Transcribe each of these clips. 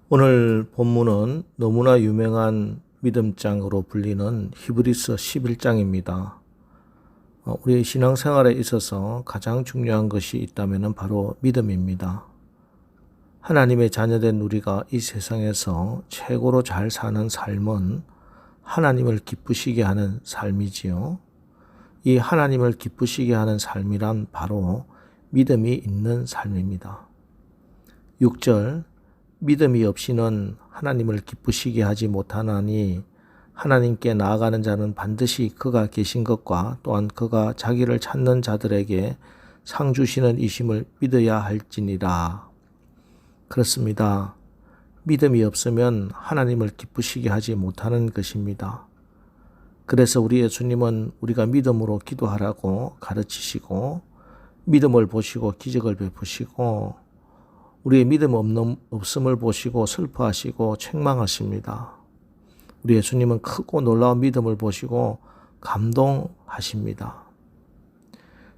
오늘 본문은 너무나 유명한 믿음장으로 불리는 히브리서 11장입니다. 우리의 신앙생활에 있어서 가장 중요한 것이 있다면 바로 믿음입니다. 하나님의 자녀된 우리가 이 세상에서 최고로 잘 사는 삶은 하나님을 기쁘시게 하는 삶이지요. 이 하나님을 기쁘시게 하는 삶이란 바로 믿음이 있는 삶입니다. 6절 믿음이 없이는 하나님을 기쁘시게 하지 못하나니 하나님께 나아가는 자는 반드시 그가 계신 것과 또한 그가 자기를 찾는 자들에게 상 주시는 이심을 믿어야 할지니라. 그렇습니다. 믿음이 없으면 하나님을 기쁘시게 하지 못하는 것입니다. 그래서 우리 예수님은 우리가 믿음으로 기도하라고 가르치시고 믿음을 보시고 기적을 베푸시고 우리의 믿음 없음을 보시고 슬퍼하시고 책망하십니다. 우리 예수님은 크고 놀라운 믿음을 보시고 감동하십니다.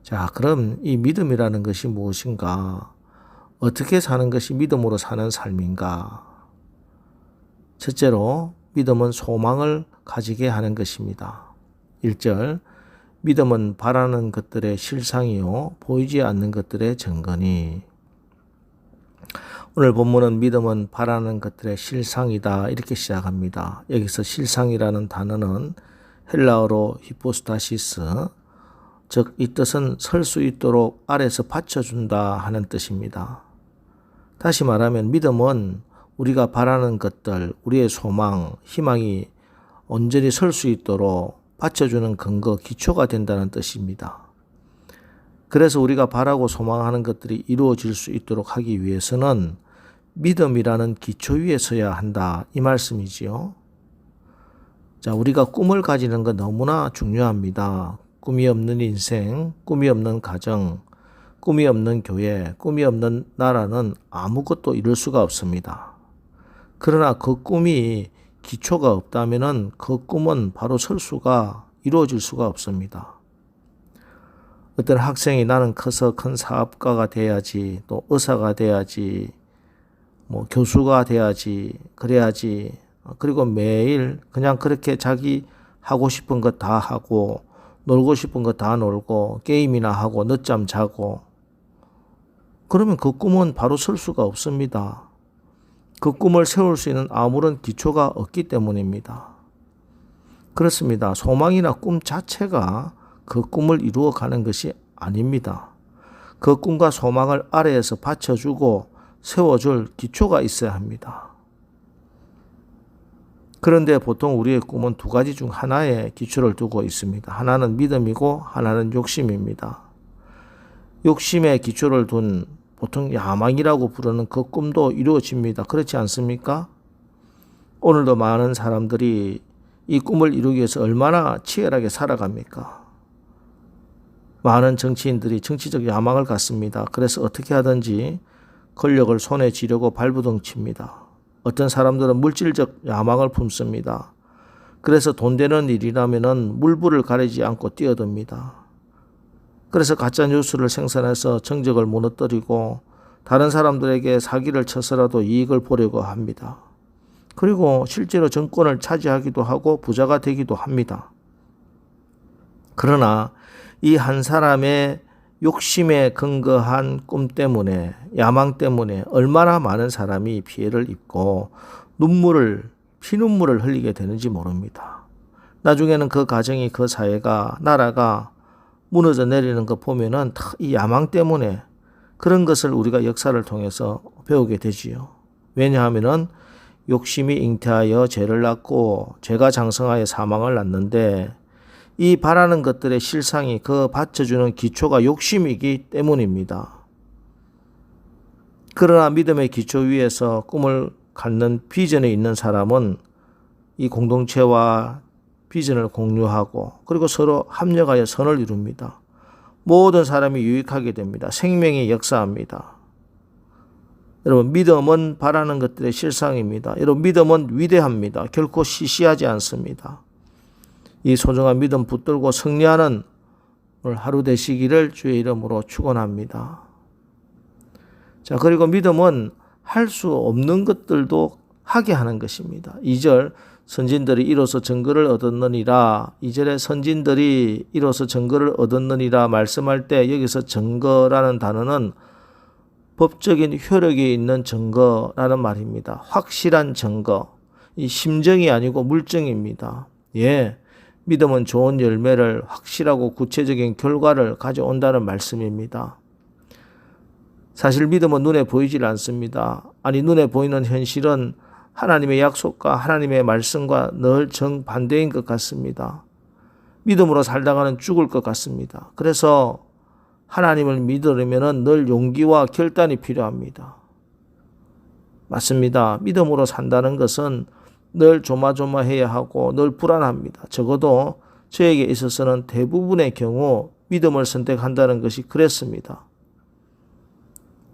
자, 그럼 이 믿음이라는 것이 무엇인가? 어떻게 사는 것이 믿음으로 사는 삶인가? 첫째로 믿음은 소망을 가지게 하는 것입니다. 1절 믿음은 바라는 것들의 실상이요 보이지 않는 것들의 증거니. 오늘 본문은 믿음은 바라는 것들의 실상이다 이렇게 시작합니다. 여기서 실상이라는 단어는 헬라어로 히포스타시스, 즉 이 뜻은 설 수 있도록 아래에서 받쳐준다 하는 뜻입니다. 다시 말하면 믿음은 우리가 바라는 것들, 우리의 소망, 희망이 온전히 설 수 있도록 받쳐주는 근거, 기초가 된다는 뜻입니다. 그래서 우리가 바라고 소망하는 것들이 이루어질 수 있도록 하기 위해서는 믿음이라는 기초 위에 서야 한다 이 말씀이지요. 자, 우리가 꿈을 가지는 건 너무나 중요합니다. 꿈이 없는 인생, 꿈이 없는 가정, 꿈이 없는 교회, 꿈이 없는 나라는 아무것도 이룰 수가 없습니다. 그러나 그 꿈이 기초가 없다면 그 꿈은 바로 이루어질 수가 없습니다. 어떤 학생이 나는 커서 큰 사업가가 돼야지, 또 의사가 돼야지, 교수가 돼야지, 그래야지, 그리고 매일 그냥 그렇게 자기 하고 싶은 거 다 하고, 놀고 싶은 거 다 놀고, 게임이나 하고, 늦잠 자고, 그러면 그 꿈은 바로 설 수가 없습니다. 그 꿈을 세울 수 있는 아무런 기초가 없기 때문입니다. 그렇습니다. 소망이나 꿈 자체가 그 꿈을 이루어가는 것이 아닙니다. 그 꿈과 소망을 아래에서 받쳐주고 세워줄 기초가 있어야 합니다. 그런데 보통 우리의 꿈은 두 가지 중 하나의 기초를 두고 있습니다. 하나는 믿음이고 하나는 욕심입니다. 욕심의 기초를 둔 보통 야망이라고 부르는 그 꿈도 이루어집니다. 그렇지 않습니까? 오늘도 많은 사람들이 이 꿈을 이루기 위해서 얼마나 치열하게 살아갑니까? 많은 정치인들이 정치적 야망을 갖습니다. 그래서 어떻게 하든지 권력을 손에 쥐려고 발부둥칩니다. 어떤 사람들은 물질적 야망을 품습니다. 그래서 돈 되는 일이라면 물불을 가리지 않고 뛰어듭니다. 그래서 가짜 뉴스를 생산해서 정적을 무너뜨리고 다른 사람들에게 사기를 쳐서라도 이익을 보려고 합니다. 그리고 실제로 정권을 차지하기도 하고 부자가 되기도 합니다. 그러나 이 한 사람의 욕심에 근거한 꿈 때문에, 야망 때문에 얼마나 많은 사람이 피해를 입고 피눈물을 흘리게 되는지 모릅니다. 나중에는 그 가정이, 그 사회가, 나라가 무너져 내리는 거 보면은 이 야망 때문에 그런 것을 우리가 역사를 통해서 배우게 되지요. 왜냐하면은 욕심이 잉태하여 죄를 낳고 죄가 장성하여 사망을 낳는데 이 바라는 것들의 실상이 그 받쳐주는 기초가 욕심이기 때문입니다. 그러나 믿음의 기초 위에서 꿈을 갖는 비전에 있는 사람은 이 공동체와 비전을 공유하고 그리고 서로 합력하여 선을 이룹니다. 모든 사람이 유익하게 됩니다. 생명이 역사합니다. 여러분, 믿음은 바라는 것들의 실상입니다. 여러분, 믿음은 위대합니다. 결코 시시하지 않습니다. 이 소중한 믿음 붙들고 승리하는 오늘 하루 되시기를 주의 이름으로 축원합니다. 자, 그리고 믿음은 할 수 없는 것들도 하게 하는 것입니다. 2절 선진들이 이로써 증거를 얻었느니라. 2절에 선진들이 이로써 증거를 얻었느니라 말씀할 때 여기서 증거라는 단어는 법적인 효력이 있는 증거라는 말입니다. 확실한 증거. 이 심정이 아니고 물증입니다. 예, 믿음은 좋은 열매를 확실하고 구체적인 결과를 가져온다는 말씀입니다. 사실 믿음은 눈에 보이질 않습니다. 아니 눈에 보이는 현실은 하나님의 약속과 하나님의 말씀과 늘 정반대인 것 같습니다. 믿음으로 살다가는 죽을 것 같습니다. 그래서 하나님을 믿으려면 늘 용기와 결단이 필요합니다. 맞습니다. 믿음으로 산다는 것은 늘 조마조마해야 하고 늘 불안합니다. 적어도 저에게 있어서는 대부분의 경우 믿음을 선택한다는 것이 그랬습니다.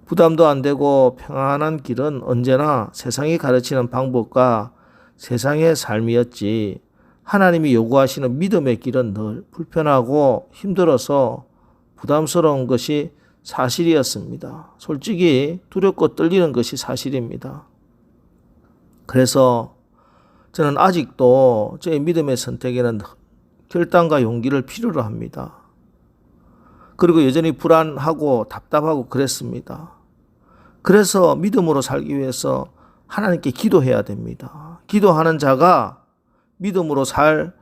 부담도 안 되고 평안한 길은 언제나 세상이 가르치는 방법과 세상의 삶이었지 하나님이 요구하시는 믿음의 길은 늘 불편하고 힘들어서 부담스러운 것이 사실이었습니다. 솔직히 두렵고 떨리는 것이 사실입니다. 그래서 저는 아직도 저의 믿음의 선택에는 결단과 용기를 필요로 합니다. 그리고 여전히 불안하고 답답하고 그랬습니다. 그래서 믿음으로 살기 위해서 하나님께 기도해야 됩니다. 기도하는 자가 믿음으로 살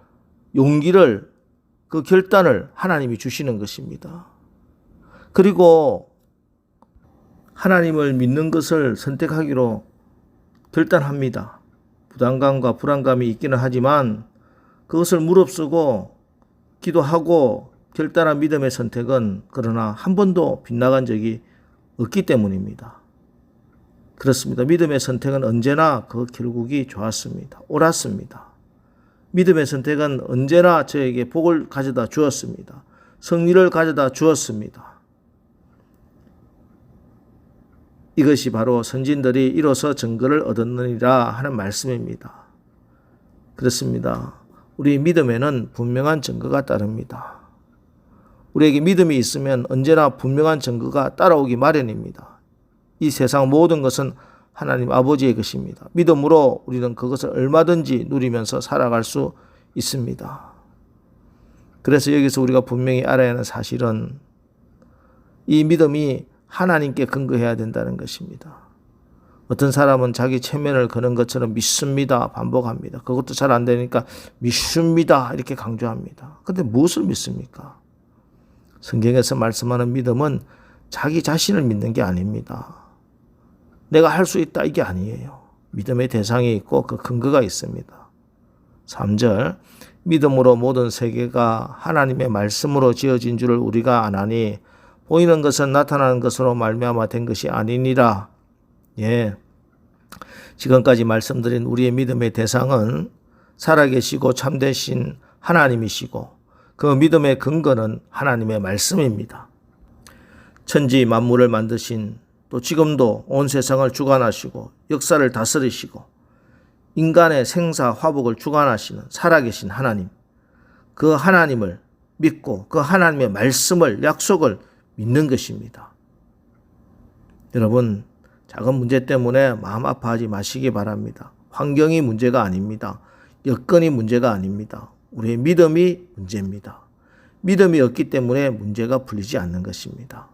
용기를, 그 결단을 하나님이 주시는 것입니다. 그리고 하나님을 믿는 것을 선택하기로 결단합니다. 부담감과 불안감이 있기는 하지만 그것을 무릅쓰고 기도하고 결단한 믿음의 선택은 그러나 한 번도 빗나간 적이 없기 때문입니다. 그렇습니다. 믿음의 선택은 언제나 그 결국이 좋았습니다. 옳았습니다. 믿음의 선택은 언제나 저에게 복을 가져다 주었습니다. 승리를 가져다 주었습니다. 이것이 바로 선진들이 이로써 증거를 얻었느니라 하는 말씀입니다. 그렇습니다. 우리 믿음에는 분명한 증거가 따릅니다. 우리에게 믿음이 있으면 언제나 분명한 증거가 따라오기 마련입니다. 이 세상 모든 것은 하나님 아버지의 것입니다. 믿음으로 우리는 그것을 얼마든지 누리면서 살아갈 수 있습니다. 그래서 여기서 우리가 분명히 알아야 하는 사실은 이 믿음이 하나님께 근거해야 된다는 것입니다. 어떤 사람은 자기 체면을 거는 것처럼 믿습니다 반복합니다. 그것도 잘 안 되니까 믿습니다 이렇게 강조합니다. 그런데 무엇을 믿습니까? 성경에서 말씀하는 믿음은 자기 자신을 믿는 게 아닙니다. 내가 할 수 있다 이게 아니에요. 믿음의 대상이 있고 그 근거가 있습니다. 3절 믿음으로 모든 세계가 하나님의 말씀으로 지어진 줄을 우리가 아나니 보이는 것은 나타나는 것으로 말미암아 된 것이 아니니라. 예, 지금까지 말씀드린 우리의 믿음의 대상은 살아계시고 참되신 하나님이시고 그 믿음의 근거는 하나님의 말씀입니다. 천지 만물을 만드신 또 지금도 온 세상을 주관하시고 역사를 다스리시고 인간의 생사 화복을 주관하시는 살아계신 하나님, 그 하나님을 믿고 그 하나님의 말씀을 약속을 믿는 것입니다. 여러분 작은 문제 때문에 마음 아파하지 마시기 바랍니다. 환경이 문제가 아닙니다. 여건이 문제가 아닙니다. 우리의 믿음이 문제입니다. 믿음이 없기 때문에 문제가 풀리지 않는 것입니다.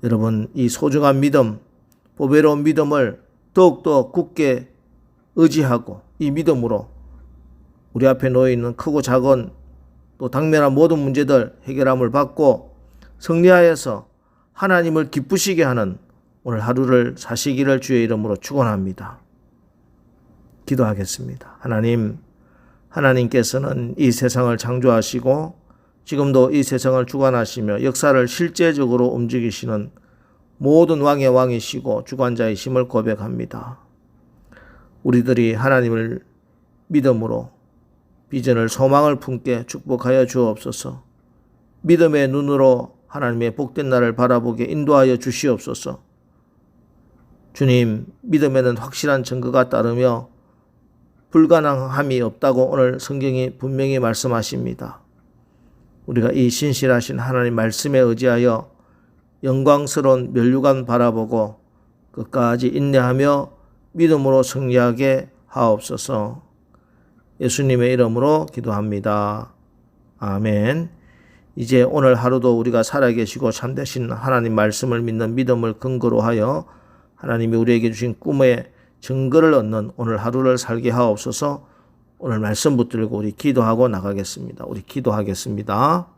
여러분 이 소중한 믿음, 보배로운 믿음을 더욱더 굳게 의지하고 이 믿음으로 우리 앞에 놓여있는 크고 작은 또 당면한 모든 문제들 해결함을 받고 승리하여서 하나님을 기쁘시게 하는 오늘 하루를 사시기를 주의 이름으로 축원합니다. 기도하겠습니다. 하나님께서는 이 세상을 창조하시고 지금도 이 세상을 주관하시며 역사를 실제적으로 움직이시는 모든 왕의 왕이시고 주관자이심을 고백합니다. 우리들이 하나님을 믿음으로 비전을 소망을 품게 축복하여 주옵소서. 믿음의 눈으로 하나님의 복된 날을 바라보게 인도하여 주시옵소서. 주님, 믿음에는 확실한 증거가 따르며 불가능함이 없다고 오늘 성경이 분명히 말씀하십니다. 우리가 이 신실하신 하나님 말씀에 의지하여 영광스러운 면류관 바라보고 끝까지 인내하며 믿음으로 승리하게 하옵소서. 예수님의 이름으로 기도합니다. 아멘. 이제 오늘 하루도 우리가 살아계시고 참되신 하나님 말씀을 믿는 믿음을 근거로 하여 하나님이 우리에게 주신 꿈의 증거를 얻는 오늘 하루를 살게 하옵소서. 오늘 말씀 붙들고 우리 기도하고 나가겠습니다. 우리 기도하겠습니다.